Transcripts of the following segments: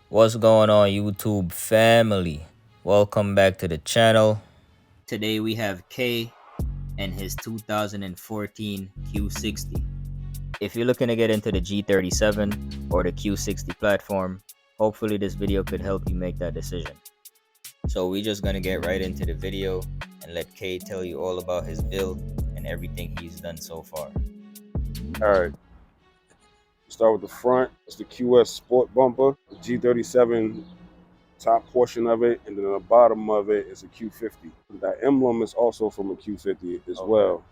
What's going on, YouTube family? Welcome back to the channel. Today we have K and his 2014 Q60. If you're looking to get into the G37 or the Q60 platform, hopefully this video could help you make that decision. So we're just gonna get right into the video and let K tell you all about his build and everything he's done so far. All right. Start with the front. It's the QS Sport bumper, the G37 top portion of it, and then the bottom of it is a Q50. That emblem is also from a Q50 as well.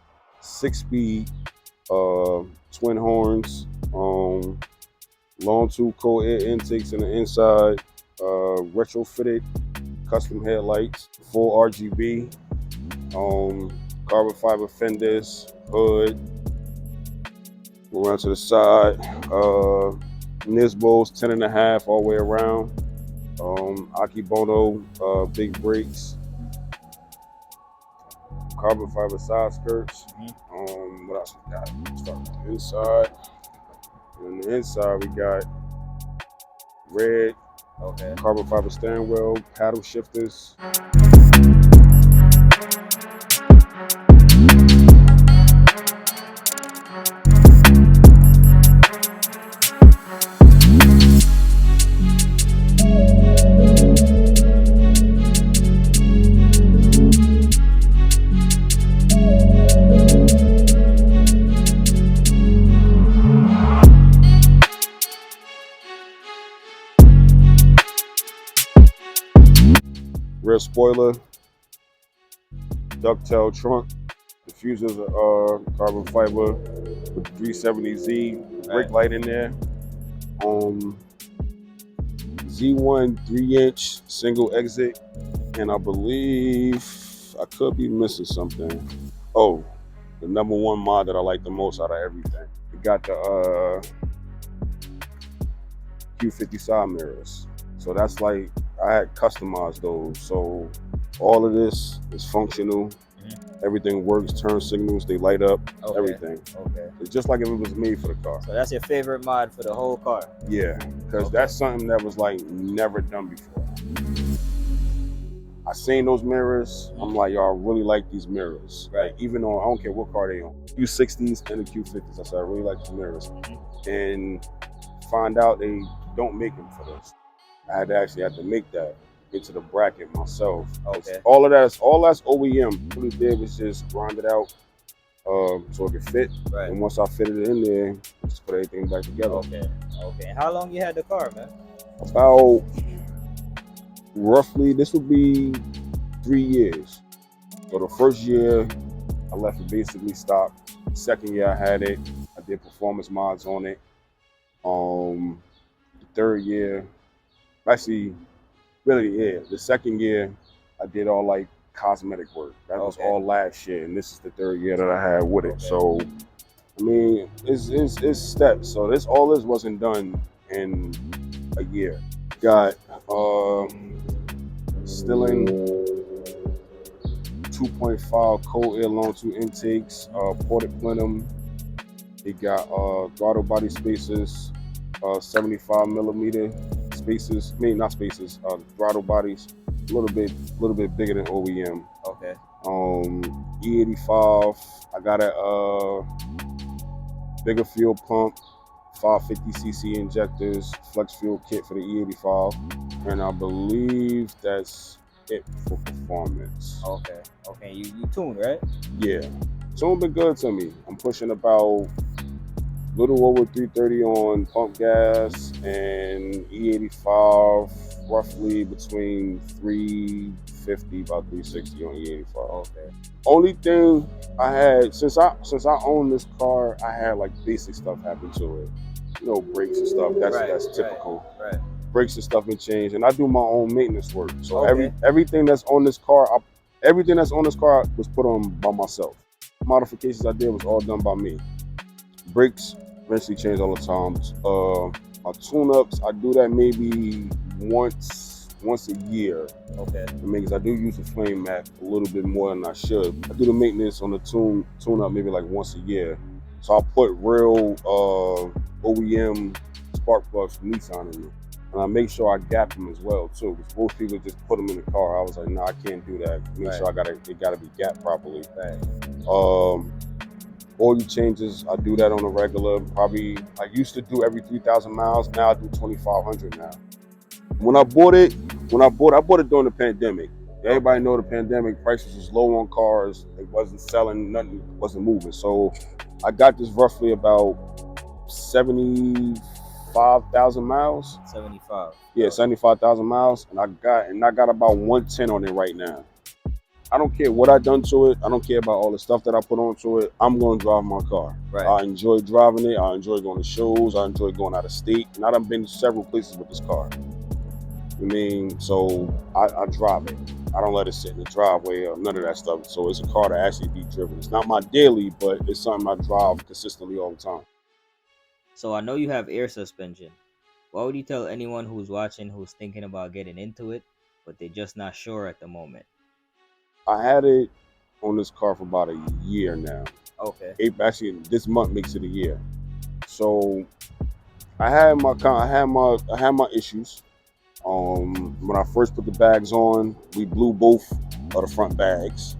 6-speed, twin horns, long tube cold air intakes in the inside, retrofitted custom headlights, full RGB, carbon fiber fenders, hood. Go around to the side, Nisbos 10.5 all the way around, Akibono big brakes, carbon fiber side skirts. What else we got? Start with the inside. And on the inside we got red, carbon fiber steering wheel, paddle shifters. Rear spoiler, ducktail trunk, diffusers are carbon fiber with the 370Z brake light in there. Z1 3-inch single exit, and I believe I could be missing something. Oh, the #1 mod that I like the most out of everything. We got the Q50 side mirrors. So that's like, I had customized those. So all of this is functional. Everything works, turn signals, they light up, everything. It's just like if it was made for the car. So that's your favorite mod for the whole car? Yeah, because that's something that was like never done before. I seen those mirrors, I'm like, y'all really like these mirrors. Like, even though I don't care what car they on. Q60s and the Q50s, I said I really like these mirrors. And find out they don't make them for this. I actually had to make that into the bracket myself. All that's OEM. What we did was just grind it out so it could fit. And once I fitted it in there, just put everything back together. And how long you had the car, man? About roughly, this would be 3 years. So the first year I left it basically stock. The second year I had it. I did performance mods on it. The third year, actually, really, yeah. The second year, I did all like cosmetic work. That was all last year, and this is the third year that I had with it. So, I mean, it's steps. So all this wasn't done in a year. Got Stilling 2.5 cold air long tube intakes, ported plenum. It got throttle body spacers, 75mm spacers. I mean, not spacers. Throttle bodies, a little bit bigger than OEM. E85. I got a bigger fuel pump, 550cc injectors, flex fuel kit for the E85, and I believe that's it for performance. You tuned, right? Yeah, tune been good to me. I'm pushing about little over 330 on pump gas, and E85 roughly between 350, about 360 on E85. Only thing I had, since I own this car, I had like basic stuff happen to it. You know, brakes and stuff. That's typical. Brakes and stuff been changed, and I do my own maintenance work. So everything that's on this car, was put on by myself. Modifications I did was all done by me. Brakes eventually change all the time. My tune-ups, I do that maybe once a year. I mean, because I do use the flame mat a little bit more than I should. I do the maintenance on the tune-up maybe like once a year. So I put real OEM spark plugs from Nissan in there. And I make sure I gap them as well too, because most people just put them in the car. I was like, no, I can't do that. Make sure it gotta be gapped properly. Oil changes, I do that on a regular. Probably I used to do every 3,000 miles. Now I do 2,500 now. When I bought it during the pandemic. Everybody know the pandemic, prices was low on cars. It wasn't selling, nothing wasn't moving. So I got this roughly about 75,000 miles. 75. Yeah, 75,000 miles, and I got about 110 on it right now. I don't care what I done to it. I don't care about all the stuff that I put onto it. I'm going to drive my car. Right. I enjoy driving it. I enjoy going to shows. I enjoy going out of state, and I done been to several places with this car. I mean, so I drive it. I don't let it sit in the driveway or none of that stuff. So it's a car to actually be driven. It's not my daily, but it's something I drive consistently all the time. So I know you have air suspension. What would you tell anyone who's watching who's thinking about getting into it, but they're just not sure at the moment? I had it on this car for about a year now. Okay. Actually, this month makes it a year. So I had my issues. When I first put the bags on, we blew both of the front bags.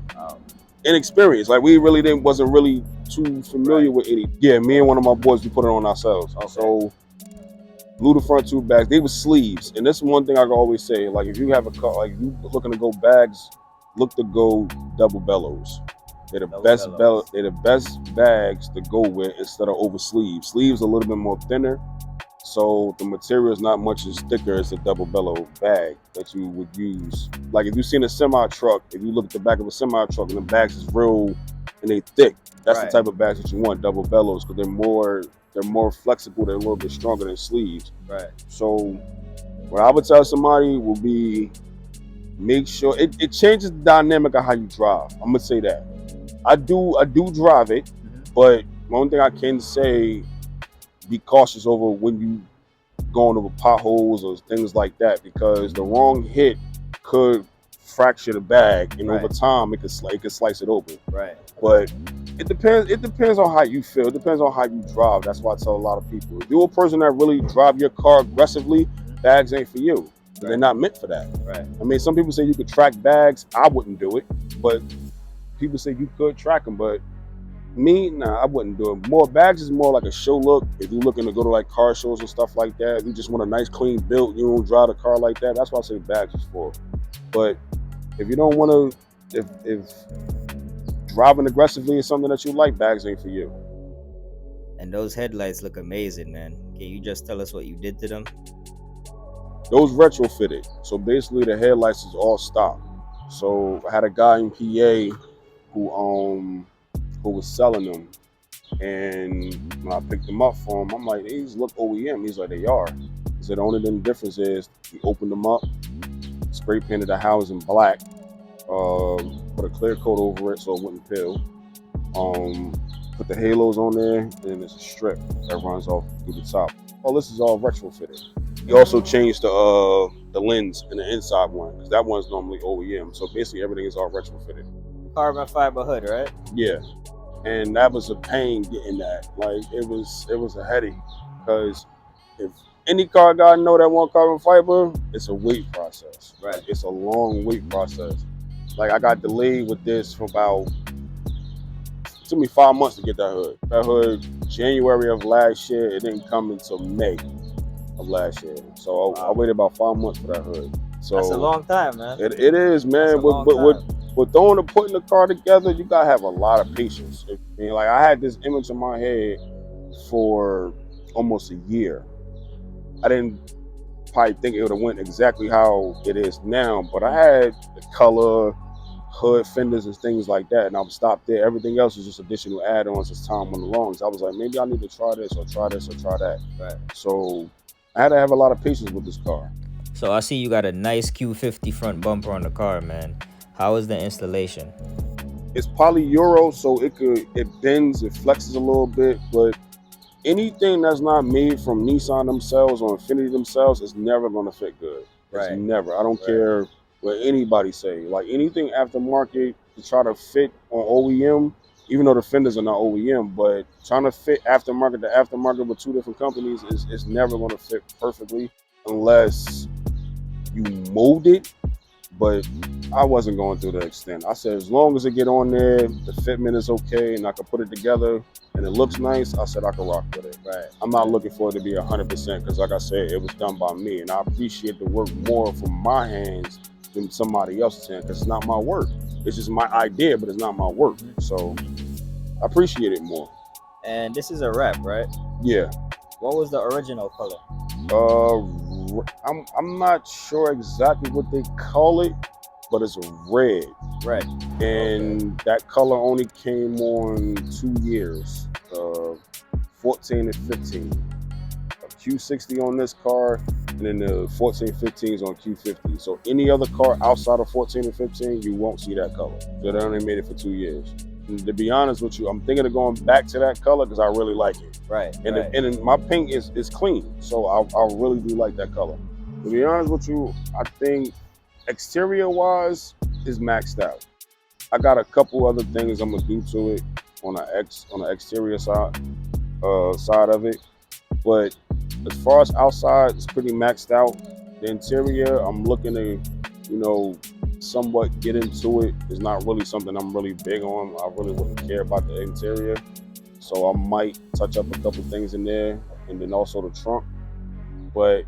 Inexperienced, like we really wasn't really too familiar with any. Yeah, me and one of my boys, we put it on ourselves. Okay. So blew the front two bags. They were sleeves, and this is one thing I can always say. Like if you have a car, like if you looking to go bags, look to go double bellows. They're the best bags to go with instead of over sleeves. Sleeves a little bit more thinner. So the material is not much as thicker as a double bellow bag that you would use. Like if you've seen a semi truck, if you look at the back of a semi truck and the bags is real and they thick, that's the type of bags that you want, double bellows, because they're more flexible, they're a little bit stronger than sleeves. Right. So what I would tell somebody will be make sure it changes the dynamic of how you drive. I'm gonna say that. I do drive it, but one thing I can say, be cautious over when you going over potholes or things like that, because the wrong hit could fracture the bag, and over time it could slice it open. Right. But it depends on how you feel. It depends on how you drive. That's why I tell a lot of people, if you're a person that really drive your car aggressively, bags ain't for you. They're not meant for that. Right. I mean, some people say you could track bags. I wouldn't do it, but people say you could track them, but me, nah, I wouldn't do it. More bags is more like a show look. If you're looking to go to like car shows and stuff like that, you just want a nice clean build, you don't drive a car like that, that's what I say bags is for. But if you don't want to, if driving aggressively is something that you like, bags ain't for you. And those headlights look amazing, man. Can you just tell us what you did to them? Those retrofitted. So basically the headlights is all stock. So I had a guy in PA who was selling them, and when I picked them up for him, I'm like, these look OEM. He's like, they are. He said the only difference is he opened them up, spray painted the housing black, put a clear coat over it so it wouldn't peel, put the halos on there, and then there's a strip that runs off through the top. Oh, this is all retrofitted. He also changed the lens in the inside one, because that one's normally OEM. So basically everything is all retrofitted. Carbon fiber hood, right? Yeah. And that was a pain getting that. Like it was a headache, because if any car guy know that want carbon fiber, it's a wait process. Right. Like, it's a long wait process. Like I got delayed with this for about, it took me 5 months to get that hood. That hood, January of last year, it didn't come until May of last year. So I waited about 5 months for that hood. So that's a long time, man. It is, man. With putting the car together, you gotta have a lot of patience. I mean, like I had this image in my head for almost a year. I didn't probably think it would have went exactly how it is now, but I had the color, hood, fenders, and things like that, and I would stop there. Everything else is just additional add-ons as time went along. So I was like, maybe I need to try this or try this or try that. Right. So I had to have a lot of patience with this car. So I see you got a nice Q50 front bumper on the car, man. How is the installation? It's polyuro, so it bends, it flexes a little bit, but anything that's not made from Nissan themselves or Infiniti themselves is never gonna fit good. It's never. I don't care what anybody say. Like anything aftermarket to try to fit on OEM, even though the fenders are not OEM, but trying to fit aftermarket to aftermarket with two different companies is never going to fit perfectly unless you mold it. But I wasn't going through the extent. I said, as long as it get on there, the fitment is okay, and I can put it together, and it looks nice, I said I can rock with it. Right. I'm not looking for it to be 100% because, like I said, it was done by me, and I appreciate the work more from my hands than somebody else's hand because it's not my work. It's just my idea, but it's not my work. So I appreciate it more. And this is a wrap, right? Yeah. What was the original color? I'm not sure exactly what they call it, but it's red. Red. And that color only came on 2 years, 14 and 15. A Q60 on this car, and then the 14, 15s on Q50. So any other car outside of 14 and 15, you won't see that color. So they only made it for 2 years. And to be honest with you, I'm thinking of going back to that color because I really like it. Right. And my paint is clean, so I really do like that color. To be honest with you, I think exterior wise is maxed out. I got a couple other things I'm gonna do to it on the exterior side of it, but as far as outside, it's pretty maxed out. The interior, I'm looking to, somewhat get into it. It's not really something I'm really big on. I really wouldn't care about the interior, so I might touch up a couple things in there, and then also the trunk. But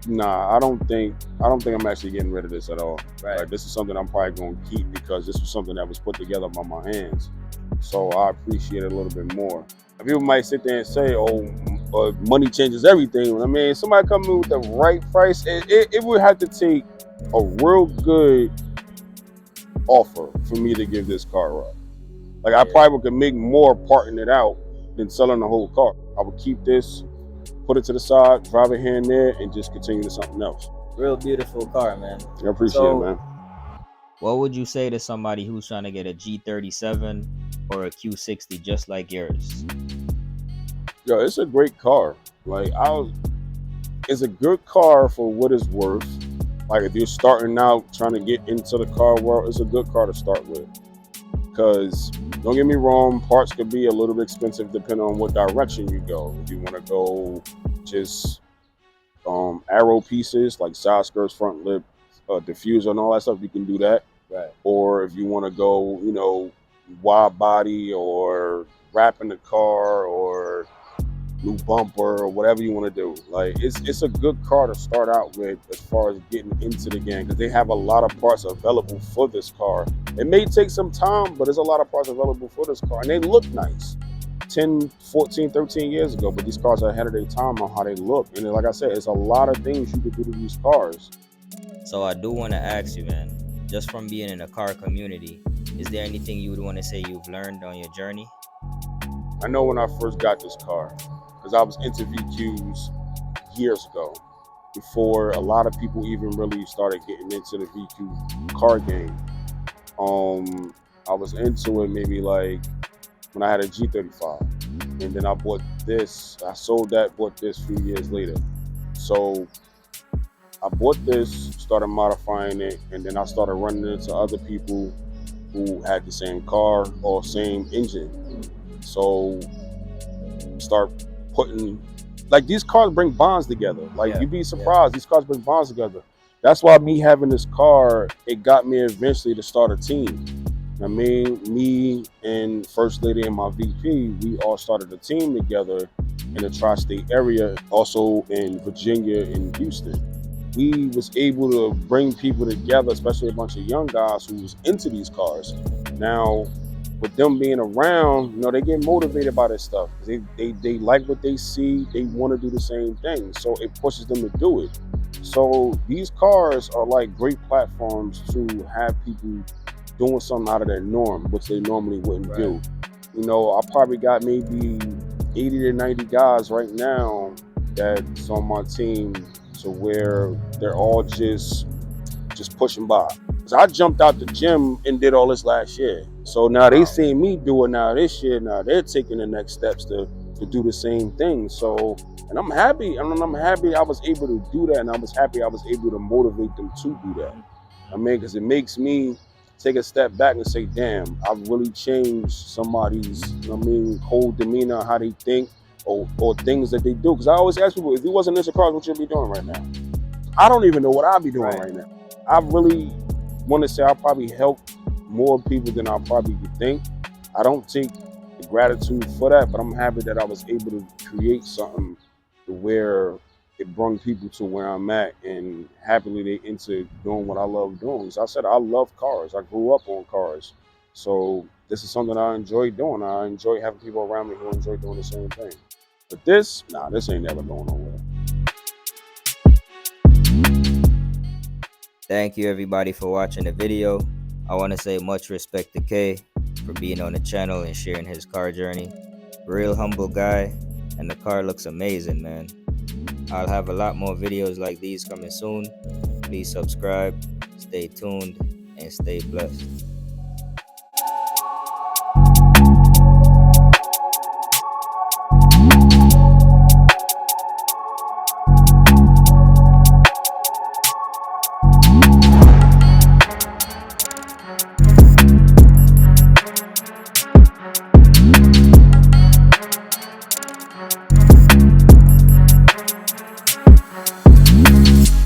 nah, I don't think I'm actually getting rid of this at all. Right. Like, this is something I'm probably going to keep because this was something that was put together by my hands. So I appreciate it a little bit more. People might sit there and say, "Oh, money changes everything." I mean, somebody come in with the right price, it would have to take a real good offer for me to give this car up. Like, I probably could make more parting it out than selling the whole car. I would keep this, put it to the side, drive it here and there, and just continue to something else. Real beautiful car, man. I appreciate it, man. What would you say to somebody who's trying to get a G37 or a Q60 just like yours? Yo, it's a great car. Like, it's a good car for what it's worth. Like, if you're starting out trying to get into the car world, it's a good car to start with. Because, don't get me wrong, parts could be a little bit expensive depending on what direction you go. If you want to go just aero pieces like side skirts, front lip, diffuser, and all that stuff, you can do that. Right. Or if you want to go, wide body or wrapping the car or new bumper or whatever you want to do. Like, it's a good car to start out with as far as getting into the game because they have a lot of parts available for this car. It may take some time, but there's a lot of parts available for this car, and they look nice. 10, 14, 13 years ago, but these cars are ahead of their time on how they look. And like I said, it's a lot of things you could do to these cars. So I do want to ask you, man, just from being in a car community, is there anything you would want to say you've learned on your journey? I know when I first got this car, because I was into VQs years ago, before a lot of people even really started getting into the VQ car game. I was into it maybe like when I had a G35, and then I bought this. I sold that, bought this a few years later. So I bought this, started modifying it, and then I started running into other people who had the same car or same engine. So start putting, like, these cars bring bonds together. Like, you'd be surprised, these cars bring bonds together. That's why me having this car, it got me eventually to start a team. I mean, me and First Lady and my VP, we all started a team together in the tri-state area, also in Virginia and Houston. We was able to bring people together, especially a bunch of young guys who was into these cars. Now, with them being around, they get motivated by this stuff. They like what they see. They want to do the same thing. So it pushes them to do it. So these cars are like great platforms to have people doing something out of their norm, which they normally wouldn't do. I probably got maybe 80 to 90 guys right now that's on my team to where they're all just pushing by. So I jumped out the gym and did all this last year. So now they see me do it now this year. Now they're taking the next steps to do the same thing. So, and I'm happy. I'm happy I was able to do that, and I was happy I was able to motivate them to do that. I mean, because it makes me take a step back and say, damn, I've really changed somebody's, whole demeanor, how they think, or things that they do. Because I always ask people, if you wasn't into cars, what you'd be doing right now? I don't even know what I'd be doing right now. I really want to say I probably helped more people than I probably could think. I don't take the gratitude for that, but I'm happy that I was able to create something to where it brought people to where I'm at, and happily they into doing what I love doing. As I said, I love cars. I grew up on cars. So this is something I enjoy doing. I enjoy having people around me who enjoy doing the same thing. But this ain't never going nowhere. Thank you everybody for watching the video. I want to say much respect to K for being on the channel and sharing his car journey. Real humble guy, and the car looks amazing, man. I'll have a lot more videos like these coming soon. Please subscribe, stay tuned, and stay blessed.